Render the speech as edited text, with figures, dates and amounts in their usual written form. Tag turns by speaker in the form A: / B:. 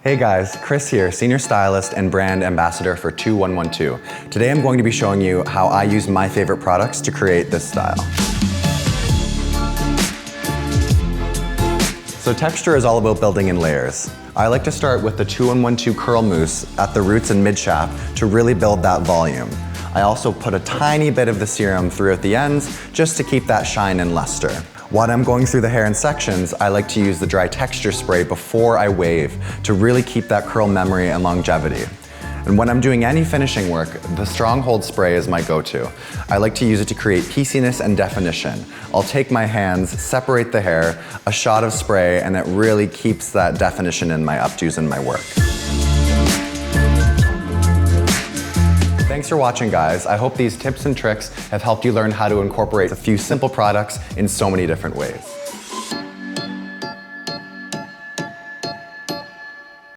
A: Hey guys, Chris here, Senior Stylist and Brand Ambassador for TO112. Today I'm going to be showing you how I use my favorite products to create this style. So texture is all about building in layers. I like to start with the TO112 Curl Mousse at the roots and mid-shaft to really build that volume. I also put a tiny bit of the serum throughout the ends just to keep that shine and luster. While I'm going through the hair in sections, I like to use the dry texture spray before I wave to really keep that curl memory and longevity. And when I'm doing any finishing work, the Stronghold spray is my go-to. I like to use it to create pieciness and definition. I'll take my hands, separate the hair, a shot of spray, and it really keeps that definition in my updos and my work. Thanks for watching, guys. I hope these tips and tricks have helped you learn how to incorporate a few simple products in so many different ways.